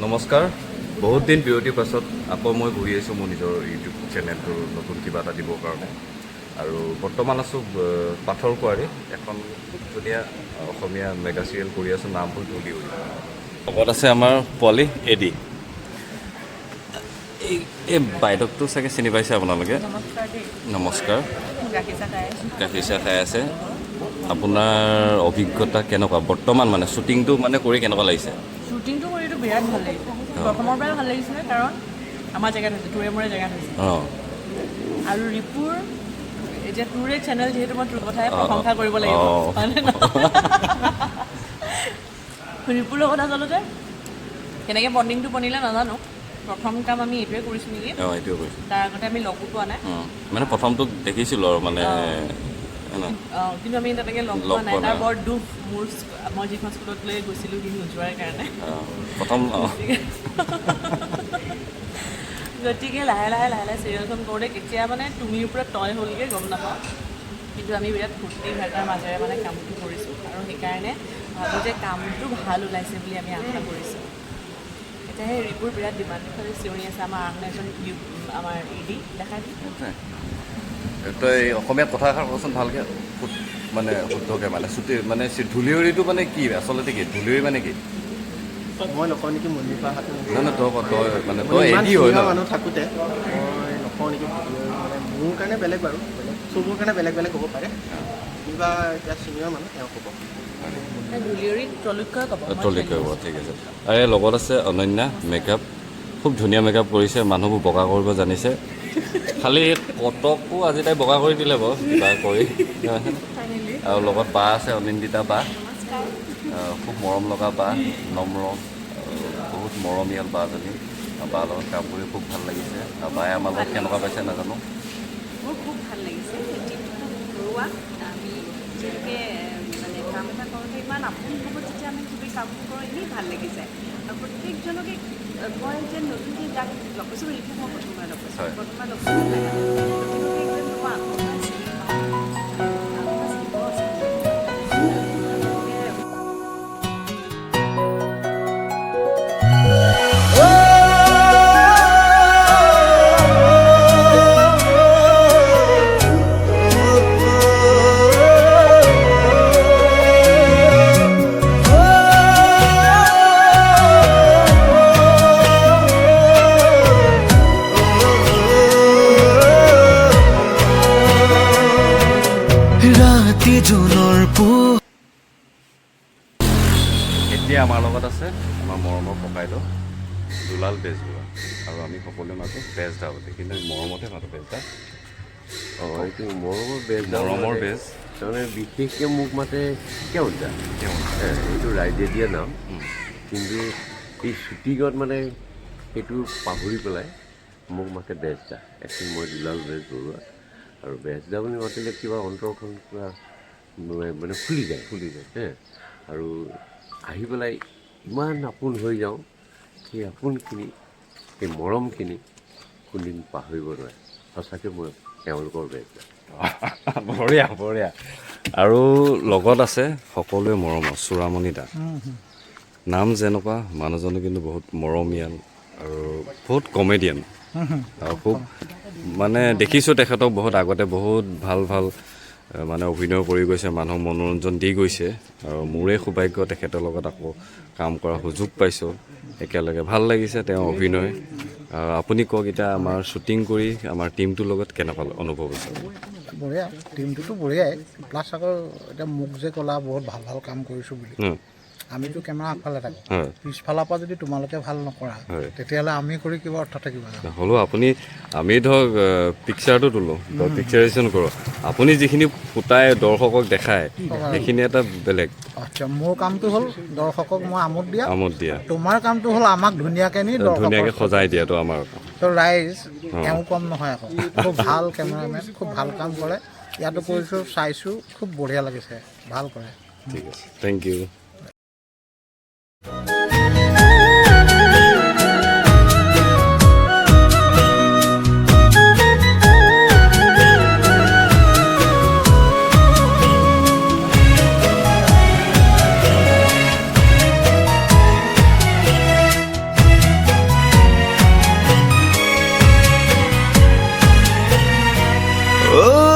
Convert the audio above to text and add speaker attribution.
Speaker 1: নমস্কাৰ বহুত দিন বিৰতিৰ পাছত আকৌ মই ঘূৰি আহিছোঁ মোৰ নিজৰ ইউটিউব চেনেলটোৰ নতুন কিবা এটা দিবৰ কাৰণে আৰু বৰ্তমান আছোঁ পাথৰকুৱাৰী এখন খুব ধুনীয়া অসমীয়া মেগা চিৰিয়েল কৰি আছোঁ নাম হ'ল ধূলিউৰি লগত আছে আমাৰ পোৱালি এডি এই বাইদেউকটো চাগে চিনি পাইছে আপোনালোকে নমস্কাৰ গাখীৰ চাহ খাই আছে আপোনাৰ অভিজ্ঞতা কেনেকুৱা বৰ্তমান মানে শ্বুটিংটো মানে কৰি কেনেকুৱা লাগিছে
Speaker 2: শ্বুটিংটো কৰিতো বিৰাট ভাল লাগিছে প্ৰথমৰ পৰাই ভাল লাগিছিলে কাৰণ আমাৰ জেগাত হৈছে তোৰে মোৰে জেগাত হৈছে আৰু ৰিপুৰ এতিয়া তোৰে চেনেল যিহেতু মই তোৰ কথাই প্ৰশংসা কৰিব লাগিব হয়নে ৰিপুৰ লগত আচলতে কেনেকৈ বণ্ডিংটো বনিলে নাজানো প্ৰথম কাম আমি এইটোৱে কৰিছোঁ নেকি
Speaker 1: এইটোৱে কৰিছোঁ
Speaker 2: তাৰ আগতে আমি লগো পোৱা নাই
Speaker 1: মানে প্ৰথমটো দেখিছিলোঁ আৰু মানে
Speaker 2: কিন্তু আমি তেনেকৈ লগ পোৱা নাই তাৰ বৰ দুখ মোৰ মই যিখন স্কুলত লৈ গৈছিলোঁ সি নোযোৱাৰ কাৰণে
Speaker 1: প্ৰথম
Speaker 2: গতিকে লাহে লাহে চিৰিয়েলখন কৰোঁতে কেতিয়া মানে তুমিৰ পৰা তই হ'লগৈ গম নাপাওঁ কিন্তু আমি বিৰাট ফূৰ্তি ফাৰ্তাৰ মাজেৰে মানে কামটো কৰিছোঁ আৰু সেইকাৰণে ভাবোঁ যে কামটো ভাল ওলাইছে বুলি আমি আশা কৰিছোঁ এতিয়া সেই ৰিপুৰ বিৰাট ডিমাণ্ড খালি চিঞৰি আছে আমাৰ আন এজন আমাৰ ইডি দেখাই
Speaker 1: তই অসমীয়াত কথা এষাৰ কচোন ভালকৈ মানে শুদ্ধকৈ মানে মানে ধূলিউৰিটো মানে কি আচলতে কি ধূলিউৰি মানে কি
Speaker 3: মই নকওঁ নেকি মন্দিৰপাহাটো
Speaker 1: নহয় তই মানে তই এডি হয় ন
Speaker 3: মানুহ থাকোঁতে মই নকওঁ নেকি মানে মোৰ কাৰণে বেলেগ বাৰু চবৰ কাৰণে বেলেগ বেলেগ হ'ব পাৰে কিবা এতিয়া চিনিয়ৰ মানুহ তেওঁ ক'ব
Speaker 1: টলিকৈ হ'ব ঠিক আছে আৰু এই লগত আছে অনন্যা মেকআপ খুব ধুনীয়া মেকআপ কৰিছে মানুহবোৰ বগা কৰিব জানিছে খালি কটকো আজি তাই বগা কৰি দিলে বাৰু কিবা কৰি আৰু লগত বা আছে অনিন্দিতা বা খুব মৰম লগা বা নম্ৰ বহুত মৰমীয়াল বাজনী বাৰ লগত কাম কৰি খুব ভাল লাগিছে আৰু বায়ে আমাৰ লগত কেনেকুৱা পাইছে নাজানো
Speaker 4: মোৰ খুব ভাল লাগিছে ঘৰুৱা আমি যেনেকৈ মানে কাম এটা কৰোঁতে ইমান আপোন হ'ব যেতিয়া আমি চবেই কামটো কৰোঁ এনেই ভাল লাগি যায় আৰু প্ৰত্যেকজনকে মই যে নতুনকৈ যাক লগ পাইছোঁ বুলি মই প্ৰথমবাৰ লগ পাইছোঁ প্ৰথমবাৰ লগ পাইছোঁ
Speaker 1: এতিয়া আমাৰ লগত আছে আমাৰ মৰমৰ ককাইদেউ দুলাল বেজবৰুৱা আৰু আমি সকলোৱে মাতো বেজ দাৱতী কিন্তু মৰমতে মাতো বেজ দা
Speaker 5: এইটো মৰমৰ বেজ
Speaker 1: মৰমৰ বেজ
Speaker 5: তাৰমানে বিশেষকৈ মোক মাতে কেওঁতা এইটো ৰাইজে দিয়া নাম কিন্তু এই শ্বুটিঙত মানে সেইটো পাহৰি পেলাই মোক মাতে বেজদা একচুৱেলি মই দুলাল বেজবৰুৱা আৰু বেজদা বুলি মাতিলে কিবা অন্তৰখন কিবা মানে ফুলি যায় আৰু আহি পেলাই ইমান আপোন হৈ যাওঁ সেই আপোনখিনি সেই মৰমখিনি কোনদিন পাহৰিব নোৱাৰে সঁচাকৈ মই তেওঁলোকৰ বেজদা
Speaker 1: বঢ়িয়া বঢ়িয়া আৰু লগত আছে সকলোৱে মৰমৰ চূড়ামণি দা নাম যেনেকুৱা মানুহজনো কিন্তু বহুত মৰমীয়াল আৰু বহুত কমেডিয়ান আৰু খুব মানে দেখিছোঁ তেখেতক বহুত আগতে বহুত ভাল ভাল মানে অভিনয় কৰি গৈছে মানুহক মনোৰঞ্জন দি গৈছে আৰু মোৰে সৌভাগ্য তেখেতৰ লগত আকৌ কাম কৰাৰ সুযোগ পাইছোঁ একেলগে ভাল লাগিছে তেওঁ অভিনয় আপুনি কওক এতিয়া আমাৰ শ্বুটিং কৰি আমাৰ টীমটোৰ লগত কেনেকুৱা অনুভৱ হৈছে
Speaker 3: বঢ়িয়া টীমটোতো বঢ়িয়াই প্লাছ আকৌ এতিয়া মোক যে ক'লা বহুত ভাল ভাল কাম কৰিছোঁ বুলি আমিতো কেমেৰা আগফালে থাকোঁ পিছফালৰ পৰা যদি তোমালোকে ভাল নকৰা তেতিয়াহ'লে আমি কৰি কিবা অৰ্থ থাকিব
Speaker 1: হ'লেও আমি ধৰক পিকচাৰটো তোলোঁ পিকচাৰেশ্যন কৰোঁ আপুনি যিখিনি ফুটাই দৰ্শকক দেখায় সেইখিনি এটা বেলেগ
Speaker 3: আচ্ছা মোৰ কামটো হ'ল দৰ্শকক মই আমোদ দিয়া তোমাৰ কামটো হ'ল আমাক ধুনীয়াকৈ নি
Speaker 1: ধুনীয়াকৈ সজাই দিয়াটো আমাৰ
Speaker 3: তো ৰাইজ তেওঁ কম নহয় আকৌ খুব ভাল কেমেৰামেন খুব ভাল কাম কৰে ইয়াতো কৰিছোঁ চাইছোঁ খুব বঢ়িয়া লাগিছে ভাল কৰে
Speaker 1: ঠিক আছে থেংক ইউ
Speaker 6: Oh